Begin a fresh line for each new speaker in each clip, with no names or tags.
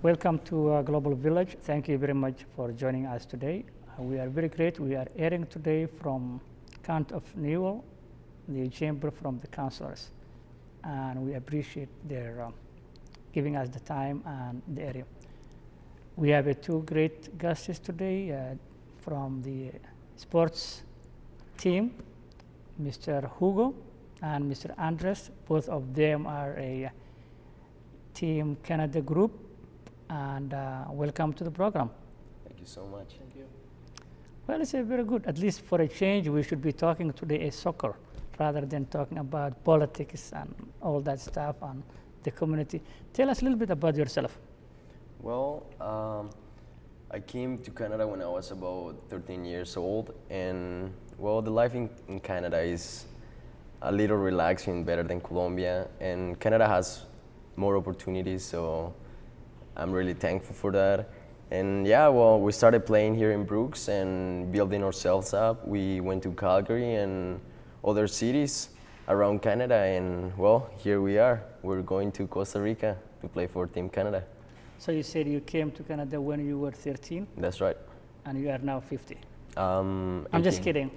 Welcome to Global Village. Thank you very much for joining us today. We are very great. We are airing today from County of Newell, the chamber from the councillors, and we appreciate their giving us the time and the area. We have two great guests today from the sports team, Mr. Hugo and Mr. Andres. Both of them are a Team Canada group, and welcome to the program.
Thank you so much.
Thank you.
Well, it's a very good. At least for a change, we should be talking today a soccer rather than talking about politics and all that stuff and the community. Tell us a little bit about yourself.
Well, I came to Canada when I was about 13 years old, and well, the life in Canada is a little relaxing, better than Colombia, and Canada has more opportunities, so I'm really thankful for that. And yeah, well, we started playing here in Brooks and building ourselves up. We went to Calgary and other cities around Canada, and well, here we are. We're going to Costa Rica to play for Team Canada.
So you said you came to Canada when you were 13,
That's right.
and you are now 50.
I'm
just kidding.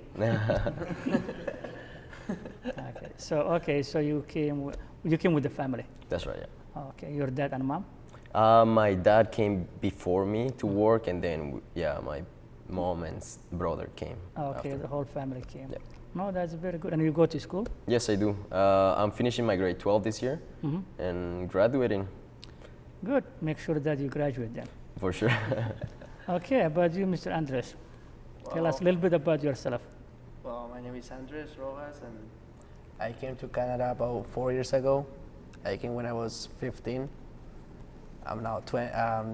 Okay, so you came with the family.
That's right, yeah.
Okay, your dad and mom.
My dad came before me to work, and then my mom and brother came.
Okay,
after.
the whole family came.
Yeah.
No, that's very good. And you go to school?
Yes, I do. I'm finishing my grade 12 this year and graduating
Good. Make sure that you graduate then.
for sure.
Okay, about you, Mr. Andres. Tell us a little bit about yourself.
Well, my name is Andres Rojas, and I came to Canada about 4 years ago. I came when I was 15. I'm now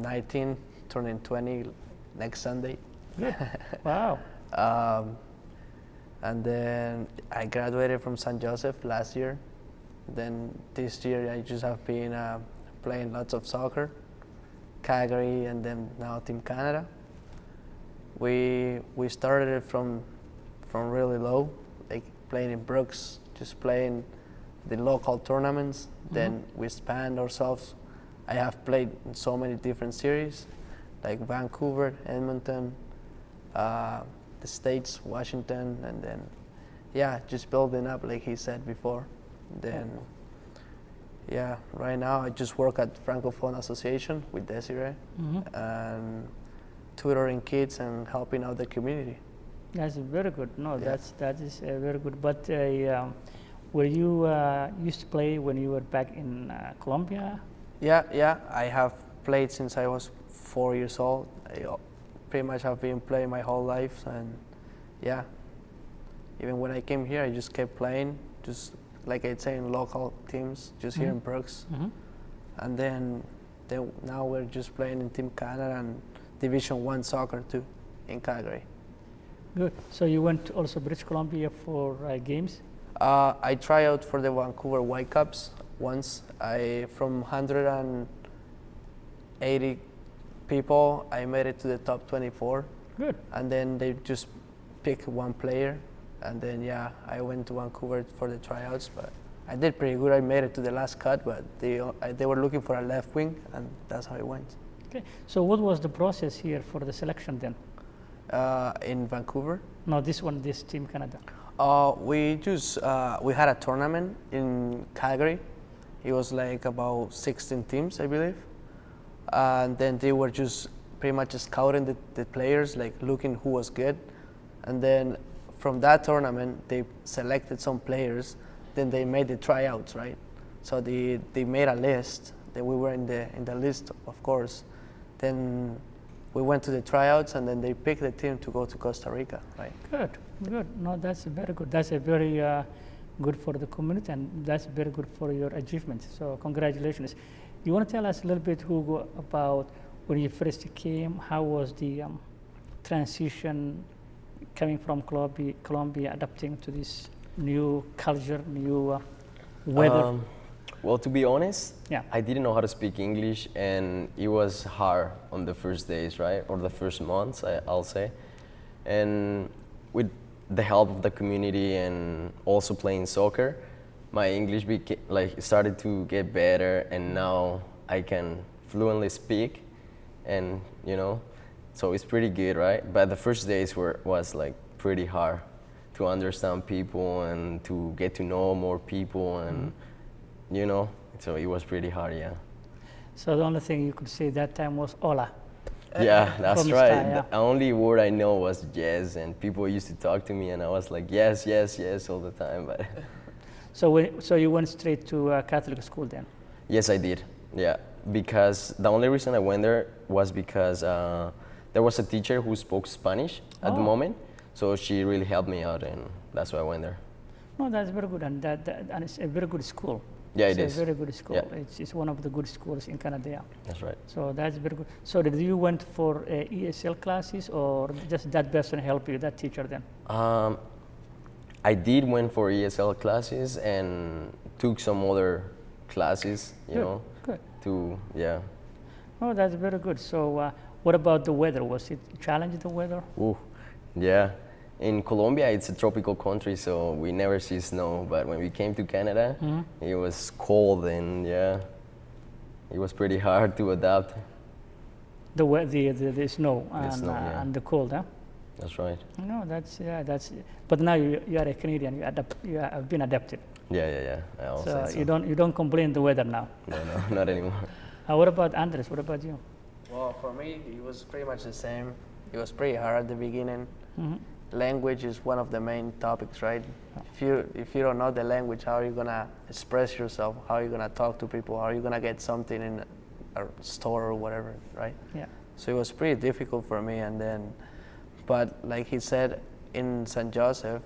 19, turning 20 next Sunday.
Good. Wow.
And then I graduated from St. Joseph last year. Then this year I just have been playing lots of soccer, Calgary, and then now Team Canada. We started it from really low, like playing in Brooks, just playing the local tournaments. Then we expand ourselves. I have played in so many different series, like Vancouver, Edmonton, the States, Washington, and then, just building up, like he said before. Then, right now I just work at Francophone Association with Desiree, and tutoring kids and helping out the community.
That's very good. No,
Yeah.
that is very good. But were you used to play when you were back in Colombia?
Yeah, I have played since I was 4 years old. I pretty much have been playing my whole life, and even when I came here, I just kept playing, just like I'd say in local teams, just here in Brooks. And then now we're just playing in Team Canada and Division 1 soccer too, in Calgary.
Good. So you went to also British Columbia for games?
I tried out for the Vancouver Whitecaps once. From 180 people, I made it to the top 24.
Good.
And then they just picked one player, and then I went to Vancouver for the tryouts. But I did pretty good. I made it to the last cut, but they were looking for a left wing, and that's how it went.
Okay. So what was the process here for the selection then?
In Vancouver,
No, this Team Canada.
we had a tournament in Calgary. It was like about 16 teams, I believe. And then they were just pretty much scouting the players, like looking who was good. And then from that tournament, they selected some players. Then they made the tryouts, right? So they made a list. Then we were in the list, of course. Then we went to the tryouts, and then they picked the team to go to Costa Rica, right?
Good. No, that's very good. That's a very good for the community, and that's very good for your achievements. So congratulations. You want to tell us a little bit, Hugo, about when you first came? How was the transition coming from Colombia, adapting to this new culture, new weather?
Well, to be honest,
Yeah.
I didn't know how to speak English, and it was hard on the first days, right? Or the first months, I'll say. And with the help of the community and also playing soccer, my English started to get better, and now I can fluently speak, and so it's pretty good, right? But the first days was like pretty hard to understand people and to get to know more people, and so it was pretty hard, yeah.
So the only thing you could say that time was hola.
Yeah, that's
From
right.
start, yeah.
The only word I know was yes, and people used to talk to me, and I was like yes, yes, yes all the time. But
So you went straight to Catholic school then?
yes, I did. Yeah, because the only reason I went there was because there was a teacher who spoke Spanish at the
Oh.
moment, so she really helped me out, and that's why I went there.
No, that's very good, and and it's a very good school.
Yeah, it
it's
is.
a very good school.
Yeah.
It's one of the good schools in Canada.
That's right.
So that's very good. So did you went for ESL classes, or just that person helped you, that teacher then?
I did went for ESL classes and took some other classes, you
Good,
know,
good.
yeah.
Oh, that's very good. So what about the weather? Was it challenging, the weather?
Ooh, yeah. In Colombia, it's a tropical country, so we never see snow. But when we came to Canada, it was cold, and yeah, it was pretty hard to adapt.
The snow and,
snow, yeah.
and the cold, huh?
That's right.
No, that's. But now you are a Canadian. You have been adapted.
Yeah. I also
So
say so.
you don't complain the weather now.
No, not anymore.
What about Andres? What about you?
Well, for me, it was pretty much the same. It was pretty hard at the beginning.
Mm-hmm.
Language is one of the main topics, right? If you don't know the language, how are you gonna express yourself? How are you gonna talk to people? How are you gonna get something in a store or whatever, right?
Yeah.
So it was pretty difficult for me, but like he said, in St. Joseph,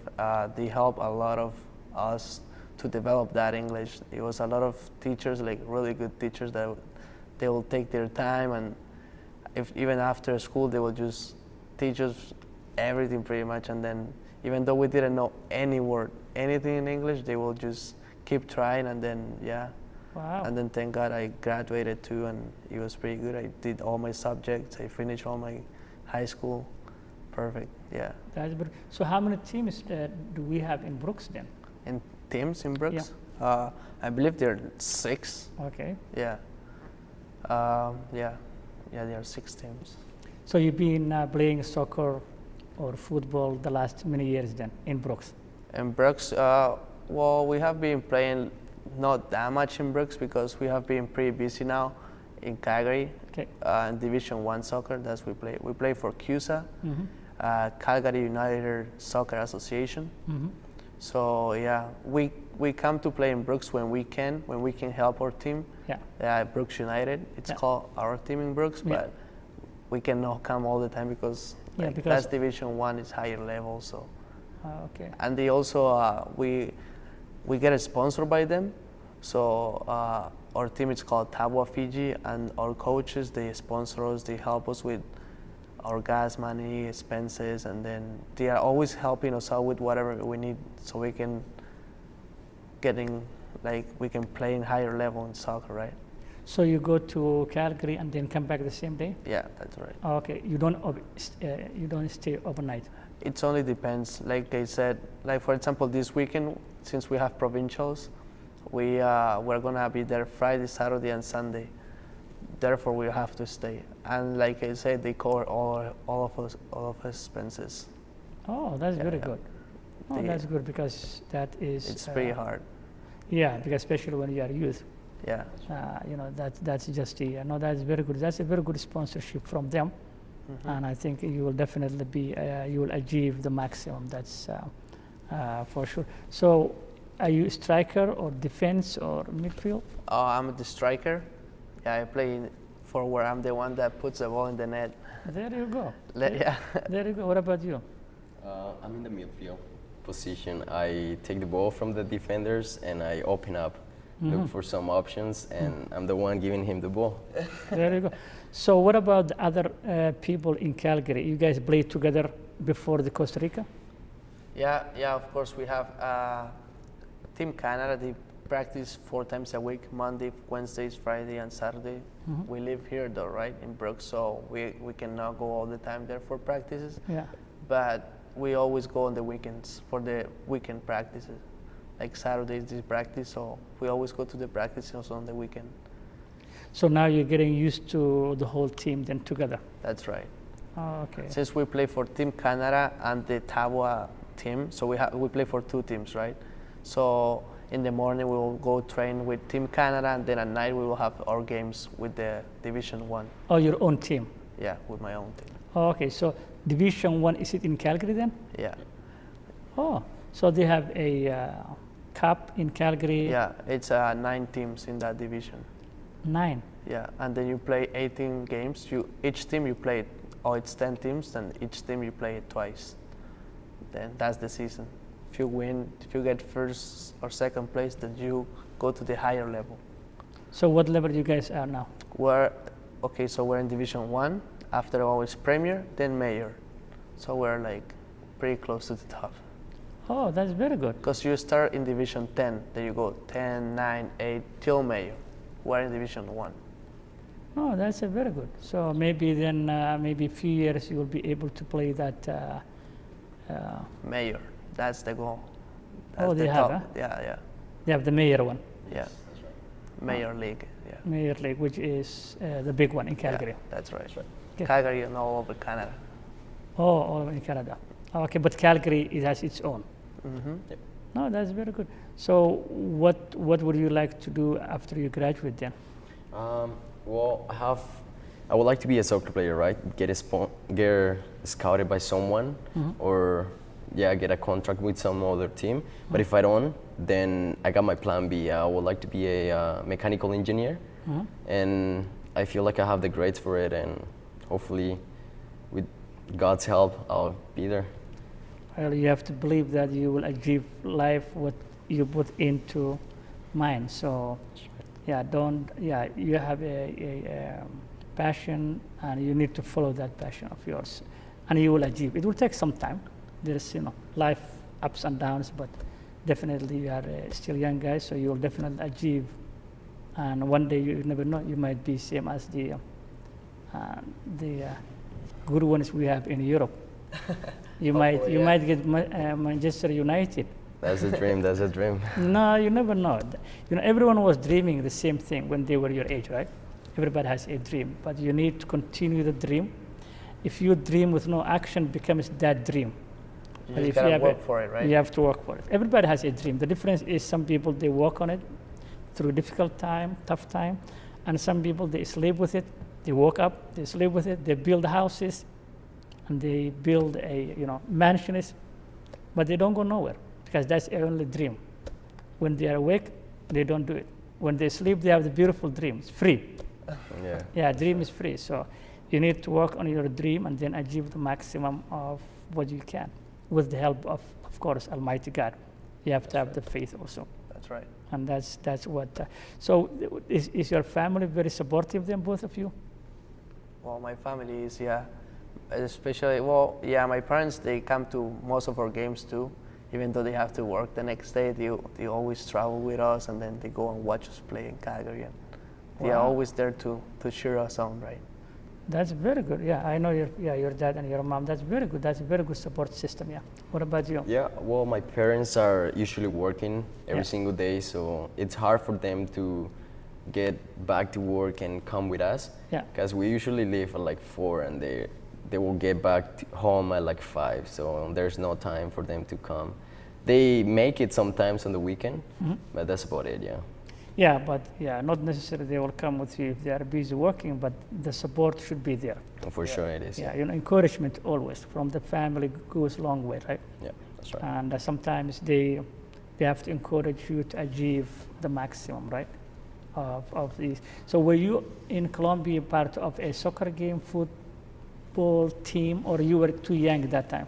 they help a lot of us to develop that English. It was a lot of teachers, like really good teachers, that they will take their time, and if even after school, they will just teach us everything pretty much. And then even though we didn't know any word, anything in English, they will just keep trying, and then yeah.
Wow.
And then thank God I graduated too, and it was pretty good. I did all my subjects. I finished all my high school. Perfect. Yeah.
That's good. So how many teams do we have in Brooks then?
And teams in Brooks? I believe there are 6.
Okay.
Yeah. Yeah, there are 6 teams.
So you've been playing soccer or football the last many years then in Brooks?
In Brooks, well, we have been playing not that much in Brooks because we have been pretty busy now in Calgary.
Okay.
In Division 1 soccer, that's we play. We play for CUSA,
Mm-hmm.
Calgary United Soccer Association.
Mm-hmm.
So yeah, we come to play in Brooks when we can help our team.
Yeah.
Brooks United, it's
Yeah.
called our team in Brooks,
Yeah.
but we cannot come all the time because,
Yeah,
like,
because-
that's Division 1 is higher level. So,
Okay.
and they also we get sponsored by them. So our team is called Tabwa Fiji, and our coaches, they sponsor us, they help us with our gas money, expenses, and then they are always helping us out with whatever we need so we can we can play in higher level in soccer, right?
So you go to Calgary and then come back the same day?
Yeah, that's right.
Okay. You don't stay overnight.
It only depends. Like I said, like for example, this weekend, since we have provincials, we're gonna be there Friday, Saturday, and Sunday. Therefore, we have to stay. And like I said, they cover all of us expenses.
Oh, that's very
Yeah.
good. Oh,
They-
that's good because that is.
It's pretty hard.
Yeah, because especially when you are youth,
Yeah.
that's just no, that's very good. That's a very good sponsorship from them, and I think you will definitely you will achieve the maximum. That's for sure. So, are you striker or defense or midfield?
I'm the striker. Yeah, I play forward. I'm the one that puts the ball in the net.
There you go.
Yeah.
There you go. What about you?
I'm in the midfield position. I take the ball from the defenders and I open up, look for some options, and I'm the one giving him the ball.
There you go. So, what about the other people in Calgary? You guys played together before the Costa Rica?
Yeah, of course. We have Team Canada. They practice 4 times a week, Monday, Wednesdays, Friday, and Saturday. We live here though, right, in Brooks, so we cannot go all the time there for practices.
Yeah.
But we always go on the weekends for the weekend practices. Like Saturdays, they practice, so we always go to the practices on the weekend.
So now you're getting used to the whole team then together.
That's right.
Oh, okay.
Since we play for Team Canada and the Tabua team, so we play for two teams, right? So in the morning we will go train with Team Canada, and then at night we will have our games with the Division One.
Oh, your own team.
Yeah, with my own team.
Oh, okay. So Division One, is it in Calgary then?
Yeah,
Oh, so they have a cup in Calgary.
yeah. It's 9 teams in that division.
9.
Yeah, and then you play 18 games. Each team you play it, or it's 10 teams, and each team you play it twice. Then that's the season. If you win, if you get first or second place, then you go to the higher level.
So what level you guys are now?
So we're in Division One. After all is Premier, then Mayor. So we're like pretty close to the top.
Oh, that's very good.
Because you start in Division 10, then you go 10, 9, 8 till Mayor. We're in Division 1.
Oh, that's a very good. So maybe then, maybe a few years you will be able to play that.
Mayor, that's the goal.
Oh,
That's
they
the
have,
top.
huh?
Yeah,
They have the mayor one,
yeah. Mayor League, yeah.
Mayor League, which is the big one in Calgary.
Yeah, that's right.
Okay.
Calgary and all over Canada.
Oh, all over in Canada. Okay, but Calgary it has its own.
Mm-hmm.
No, that's very good. So what would you like to do after you graduate then?
Well, I would like to be a soccer player, right? Get scouted by someone, or get a contract with some other team. But if I don't, then I got my plan B. I would like to be a mechanical engineer, and I feel like I have the grades for it, and hopefully, with God's help, I'll be there.
Well, you have to believe that you will achieve life what you put into mind. So, you have a passion, and you need to follow that passion of yours, and you will achieve. It will take some time. There is, life ups and downs, but definitely you are still young guys, so you will definitely achieve. And one day you never know, you might be same as the good ones we have in Europe. You might get Manchester United.
That's a dream. That's a dream.
No, you never know. Everyone was dreaming the same thing when they were your age, right? Everybody has a dream, but you need to continue the dream. If you dream with no action, becomes that dream.
You
But
just
if
gotta
have
work for it, right?
You have to work for it. Everybody has a dream. The difference is some people, they work on it through difficult time, tough time, and some people, they sleep with it. They woke up, they sleep with it, they build houses, and they build mansions, but they don't go nowhere because that's their only dream. When they are awake, they don't do it. When they sleep, they have the beautiful dream. It's free.
Yeah.
Yeah, dream is free. So you need to work on your dream and then achieve the maximum of what you can with the help of course, Almighty God. You have to have the faith also.
That's right.
And that's what. So is your family very supportive then, both of you?
Well, my family is, especially, my parents, they come to most of our games too. Even though they have to work the next day, they always travel with us, and then they go and watch us play in Calgary. And they are
Wow.
always there to cheer us on, right?
That's very good. Yeah, I know your dad and your mom. That's very good. That's a very good support system. Yeah. What about you?
Yeah, well, my parents are usually working every
Yeah.
single day, so it's hard for them to get back to work and come with us.
Yeah.
Because we usually leave at like 4, and they will get back to home at like 5, so there's no time for them to come. They make it sometimes on the weekend, but that's about it, yeah.
Yeah, but not necessarily they will come with you if they are busy working, but the support should be there.
For sure it is.
Yeah, encouragement always from the family goes a long way, right?
Yeah, that's right.
And sometimes they have to encourage you to achieve the maximum, right? Of these. So were you in Colombia part of a soccer game, football team, or you were too young at that time?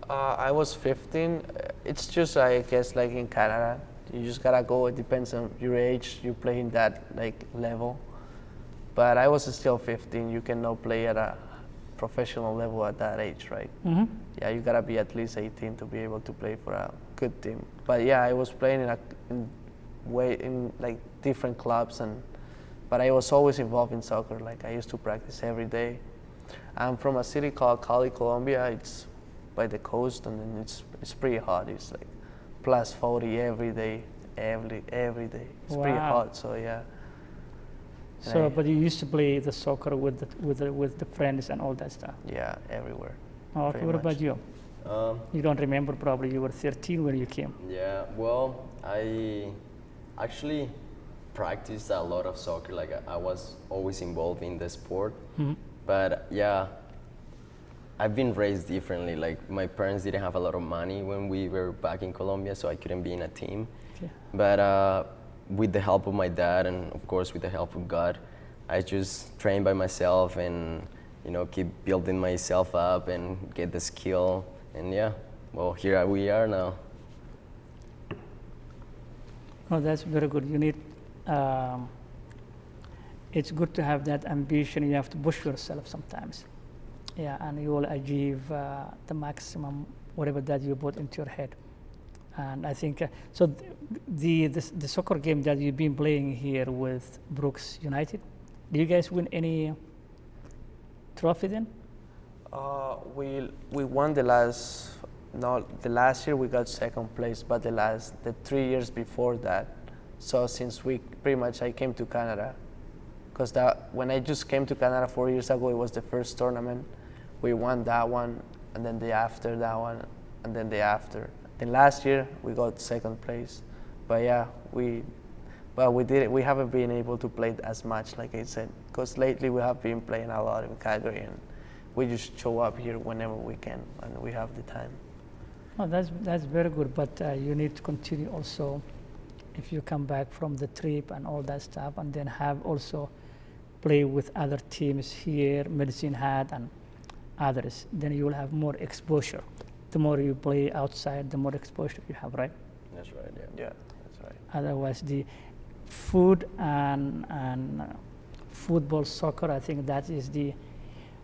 I was 15. It's just, I guess, like in Canada, you just gotta go. It depends on your age. You play in that level. But I was still 15. You cannot play at a professional level at that age, right?
Mm-hmm.
Yeah, you gotta be at least 18 to be able to play for a good team. But yeah, I was playing in different clubs, but I was always involved in soccer. Like I used to practice every day. I'm from a city called Cali, Colombia. It's by the coast, and then it's pretty hot. It's like plus 40 every day, every day. It's pretty
Wow.
hot. So yeah.
So,
I-
but you used to play the soccer with the friends and all that stuff.
Yeah, everywhere.
Okay,
Pretty
what
much.
about you?
Um,
You don't remember, probably you were 13 when you came.
yeah, well, I actually practiced a lot of soccer. Like I was always involved in the sport.
Mhm.
But yeah, I've been raised differently. Like my parents didn't have a lot of money when we were back in Colombia, so I couldn't be in a team.
Okay.
But with the help of my dad and of course with the help of God, I just train by myself and keep building myself up and get the skill. And yeah, well, here we are now.
Oh, that's very good. You need, it's good to have that ambition. You have to push yourself sometimes. Yeah, and you will achieve the maximum, whatever that you put into your head. And I think, so the soccer game that you've been playing here with Brooks United, do you guys win any trophy then?
We won the last, not the last year we got second place, but the 3 years before that. So since I came to Canada, because when I just came to Canada 4 years ago, it was the first tournament. We won that one, and then the after that one, and then the after. Then last year we got second place, but yeah, we haven't been able to play as much, like I said, because lately we have been playing a lot in Calgary, and we just show up here whenever we can, and we have the time.
Oh, that's very good, but you need to continue also if you come back from the trip and all that stuff, and then have also play with other teams here, Medicine Hat and others, then you will have more exposure. The more you play outside, the more exposure you have, right?
That's right, yeah.
Yeah, that's right.
Otherwise, the food and football, soccer, I think that is the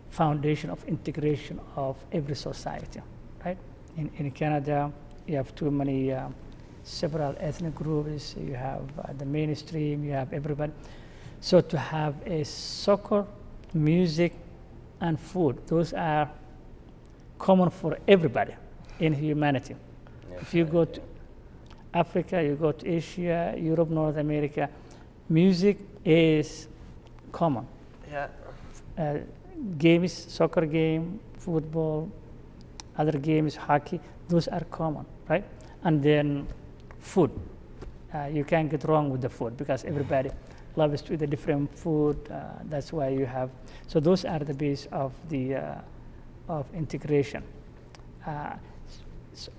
foundation of integration of every society, right? In Canada, you have too many, several ethnic groups, you have the mainstream, you have everybody. So to have a soccer, music, and food, those are common for everybody in humanity.
That's
If you
right,
go
yeah.
to Africa, you go to Asia, Europe, North America, music is common.
Yeah,
Games, soccer game, football, other games, hockey, those are common, right? And then food. You can't get wrong with the food because everybody loves to eat a different food. That's why you have, so those are the base of the of integration. So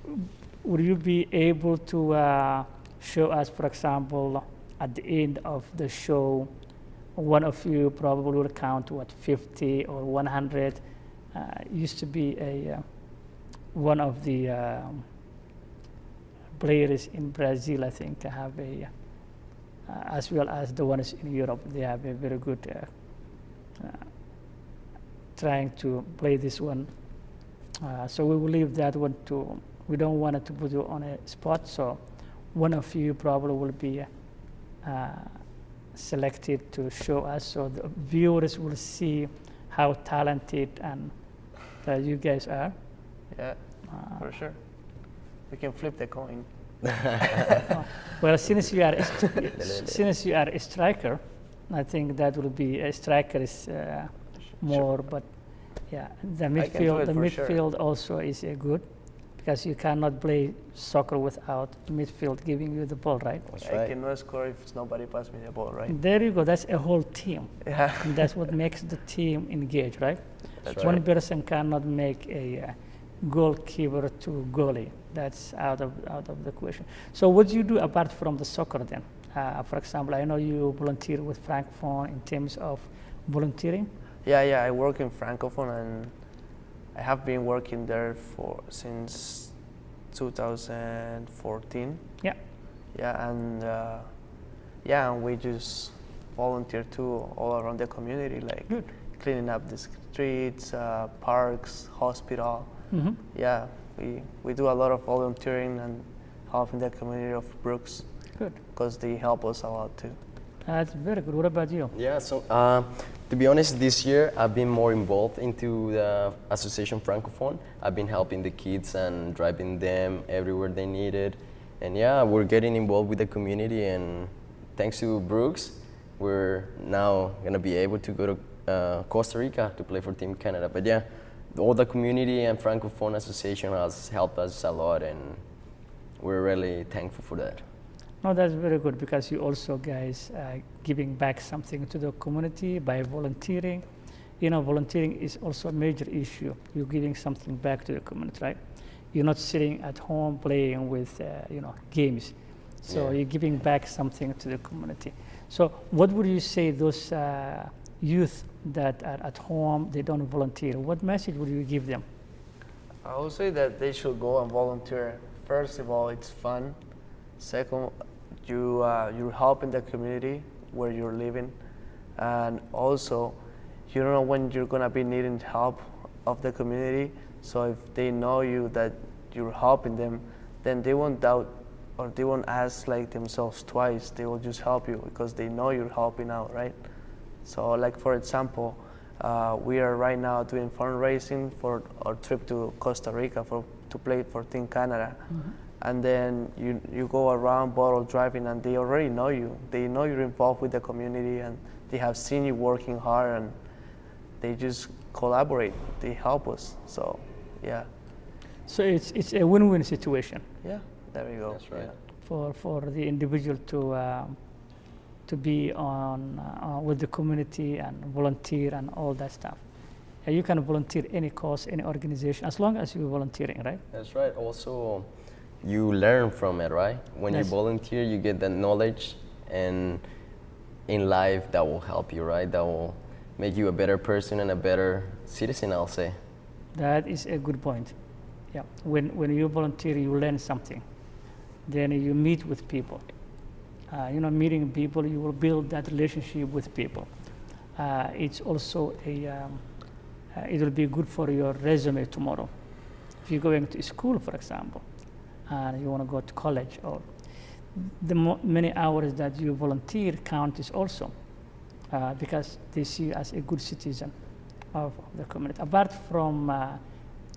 would you be able to show us, for example, at the end of the show, one of you probably will count 50 or 100. Used to be one of the players in Brazil, I think, have as well as the ones in Europe, they have a very good trying to play this one. So we will leave that one to, we don't want it to put you on a spot, so one of you probably will be selected to show us, so the viewers will see how talented and you guys are.
yeah, for sure. We can flip the coin.
Well, since you are a striker, I think that will be a striker is more, but yeah, the
can do
midfield,
it
the
for sure.
midfield also is good because you cannot play soccer without midfield giving you the ball, right?
That's
I
right.
cannot score if nobody passes me the ball, right?
There you go. That's a whole team.
Yeah,
And that's what makes the team engage, right?
That's
One
right.
person cannot make a goalkeeper to goalie. That's out of the question. So what do you do apart from the soccer then? For example, I know you volunteer with Francophone in terms of volunteering.
yeah. I work in Francophone, and I have been working there since 2014.
Yeah.
Yeah, and we just volunteer too all around the community, like
Good.
cleaning up the streets, parks, hospital.
Mm-hmm.
Yeah, we do a lot of volunteering and helping the community of Brooks
Good.
because they help us a lot too.
That's very good. What about you?
Yeah, so to be honest, this year I've been more involved into the Association Francophone. I've been helping the kids and driving them everywhere they needed. And yeah, we're getting involved with the community, and thanks to Brooks, we're now gonna be able to go to Costa Rica to play for Team Canada. But yeah, all the community and Francophone Association has helped us a lot, and we're really thankful for that.
No, that's very good because you also guys giving back something to the community by volunteering. You know, volunteering is also a major issue. You're giving something back to the community, right? You're not sitting at home playing with, games. So
Yeah.
you're giving back something to the community. So what would you say those youth that are at home, they don't volunteer, what message would you give them?
I would say that they should go and volunteer. First of all, it's fun. Second, you're helping the community where you're living, and also you don't know when you're gonna be needing help of the community. So if they know you that you're helping them, then they won't doubt or they won't ask like themselves twice. They will just help you because they know you're helping out, right? So like for example, we are right now doing fundraising for our trip to Costa Rica to play for Team Canada.
Mm-hmm.
And then you go around bottle driving and they already know you. They know you're involved with the community and they have seen you working hard and they just collaborate. They help us. So yeah.
So it's a win-win situation
Yeah, there you go.
That's right.
Yeah.
for the individual to be on with the community and volunteer and all that stuff. You can volunteer any cause, any organization, as long as you're volunteering, right?
That's right. Also, you learn from it, right? When
Yes.
you volunteer, you get that knowledge, and in life, that will help you, right? That will make you a better person and a better citizen, I'll say.
That is a good point. Yeah, when you volunteer, you learn something. Then you meet with people. Meeting people, you will build that relationship with people. It's also it will be good for your resume tomorrow. If you're going to school, for example, and you want to go to college, or the many hours that you volunteer count is also because they see you as a good citizen of the community. Apart from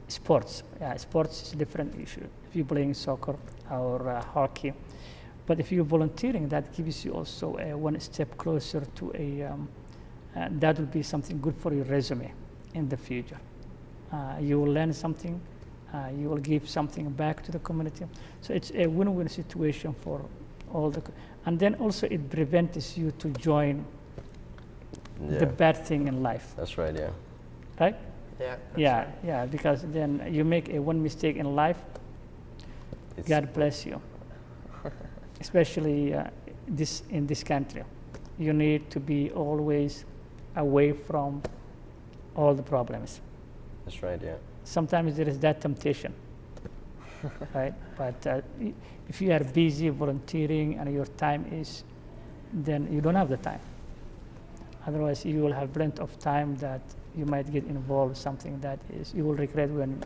sports, sports is a different issue. If you're playing soccer or hockey, but if you're volunteering, that gives you also one step closer to that will be something good for your resume in the future. You will learn something, you will give something back to the community. So it's a win-win situation for all and then also it prevents you to join the bad thing in life,
That's right, yeah.
right?
Yeah.
Yeah, because then you make one mistake in life,
It's,
God bless you. Especially in this country, you need to be always away from all the problems.
That's right, yeah.
Sometimes there is that temptation, right? But if you are busy volunteering and your time is, then you don't have the time. Otherwise, you will have plenty of time that you might get involved something that is you will regret when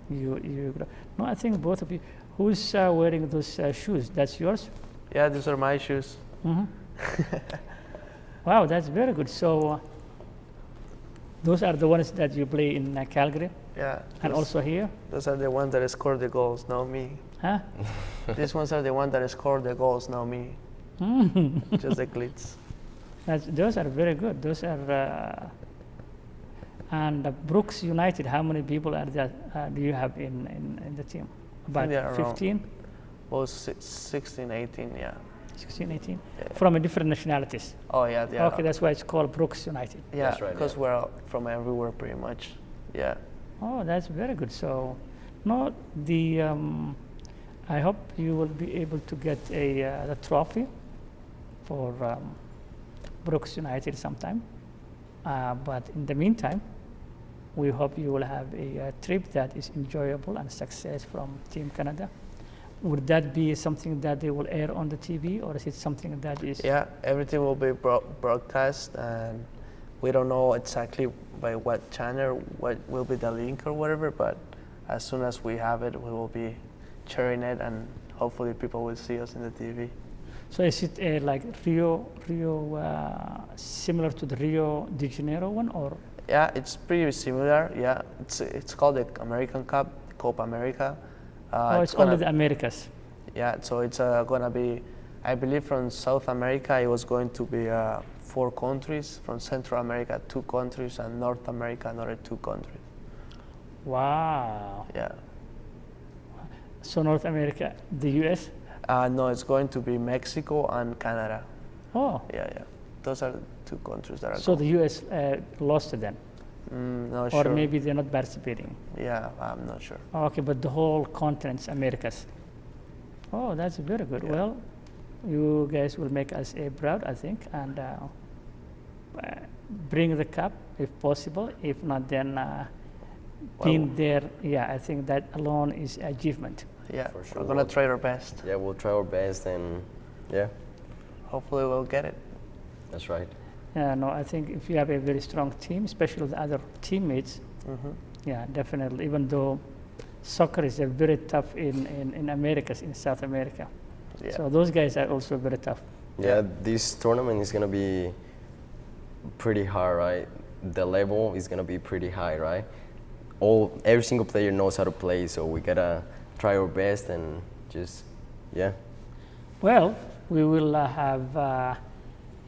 you. No, I think both of you. Who's wearing those shoes? That's yours?
Yeah, these are my shoes.
Mm-hmm. Wow, that's very good. So those are the ones that you play in Calgary
Yeah.
and
those-
also here,
Those are the ones that scored the goals, not me.
huh?
These ones are the ones that scored the goals, not me.
Mm.
Just the cleats.
Those are very good. Those are. And Brooks United, how many people are there, do you have in the team? About
they are around-
15,
Well, 16, 18, yeah.
16, 18?
Yeah.
From different nationalities.
Oh, yeah, they are.
Okay, that's why it's called Brooks United.
Yeah,
That's right,
because
yeah.
we're from everywhere pretty much. Yeah.
Oh, that's very good. So, no, I hope you will be able to get the trophy for Brooks United sometime. But in the meantime, we hope you will have a trip that is enjoyable and success from Team Canada. Would that be something that they will air on the TV, or is it something that is?
Yeah, everything will be broadcast, and we don't know exactly by what channel, what will be the link or whatever, but as soon as we have it, we will be sharing it, and hopefully people will see us in the TV.
So is it like Rio, similar to the Rio de Janeiro one, or?
Yeah, it's pretty similar. Yeah, it's called the American Cup, Copa America.
It's only the Americas.
Yeah, so it's gonna be I believe from South America it was going to be 4 countries, from Central America 2 countries, and North America another 2 countries.
Wow.
Yeah.
So North America, the U.S.
No, it's going to be Mexico and Canada.
Oh,
Yeah, yeah. Those are the 2 countries that are
so
going.
the U.S. Lost to them,
Not
or
sure.
maybe they're not participating.
Yeah, I'm not sure.
Okay, but the whole continent's Americas. Oh, that's very good.
Yeah.
Well, you guys will make us proud, I think, and bring the cup if possible. If not, then being there, yeah, I think that alone is achievement.
Yeah,
For sure.
we're gonna try our best.
Yeah, we'll try our best, and yeah,
Hopefully, we'll get it.
that's right.
No, I think if you have a very strong team, especially the other teammates, yeah, definitely. Even though soccer is very tough in Americas, in South America.
Yeah.
So those guys are also very tough.
Yeah, this tournament is gonna be pretty hard, right? The level is gonna be pretty high, right? Every single player knows how to play, so we gotta try our best and just, yeah.
Well, we will have,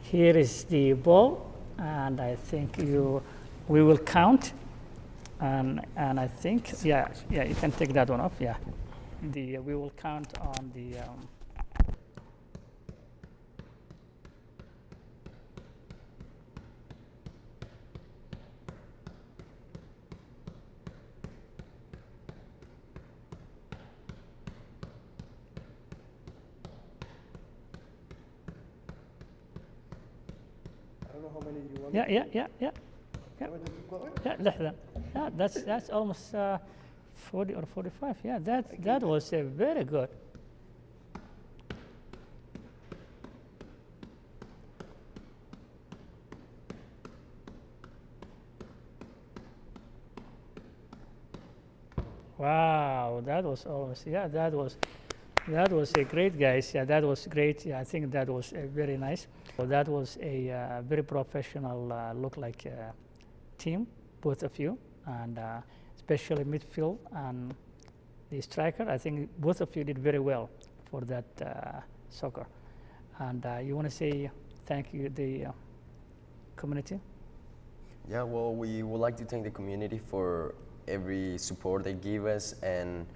here is the ball, and I think we will count, and I think, yeah, you can take that one off, yeah. We will count on the,
I don't know how many you want.
yeah.
You want to keep going?
Yeah, less than. Yeah, that's almost 40 or 45. Yeah, that was very good. Wow, that was almost, yeah, that was a great, guys. Yeah, that was great. Yeah, I think that was very nice. So that was a very professional, look like team, both of you, and especially midfield and the striker. I think both of you did very well for that soccer. And you want to say thank you the community?
Yeah, well, we would like to thank the community for every support they give us, and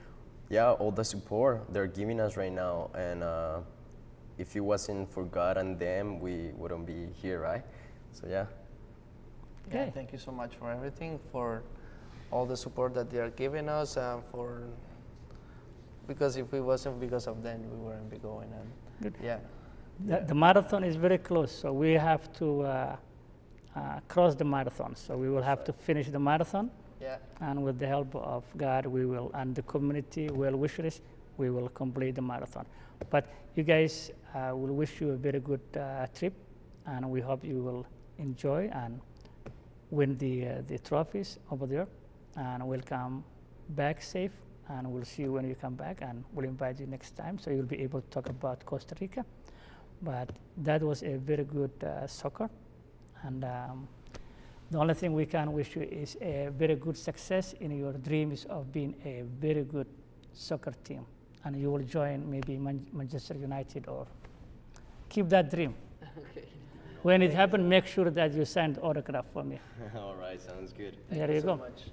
yeah, all the support they're giving us right now. And if it wasn't for God and them, we wouldn't be here, right? So yeah.
Yeah,
Okay.
thank you so much for everything, for all the support that they are giving us, because if it wasn't because of them, we wouldn't be going. And
Good.
yeah,
The marathon is very close, so we have to cross the marathon. So we will have to finish the marathon,
yeah,
and with the help of God, we will, and the community well wishers, we will complete the marathon. But you guys, will wish you a very good trip, and we hope you will enjoy and win the trophies over there, and we'll come back safe, and we'll see you when you come back, and we'll invite you next time, so you'll be able to talk about Costa Rica. But that was a very good soccer, and the only thing we can wish you is a very good success in your dreams of being a very good soccer team, and you will join maybe Manchester United, or keep that dream. When it happens, make sure that you sign the autograph for me.
All right, sounds good.
There you
so
go.
much.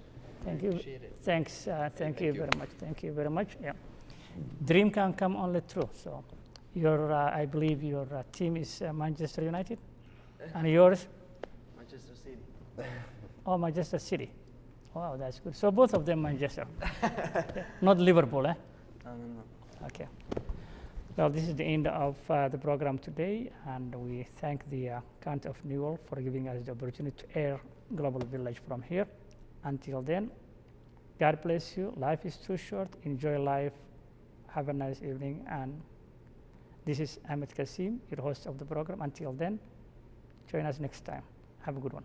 Thank you.
Appreciate it.
Thanks. Thank you
you.
very much. Thank you very much. Yeah. Dream can come only true. So, your I believe your team is Manchester United, and yours,
Manchester City.
oh, Manchester City. Wow, that's good. So both of them Manchester, yeah. Not Liverpool, eh?
No.
Okay. Well, this is the end of the program today, and we thank the County of Newell for giving us the opportunity to air Global Village from here. Until then, God bless you. Life is too short. Enjoy life. Have a nice evening. And this is Ahmed Kasim, your host of the program. Until then, join us next time. Have a good one.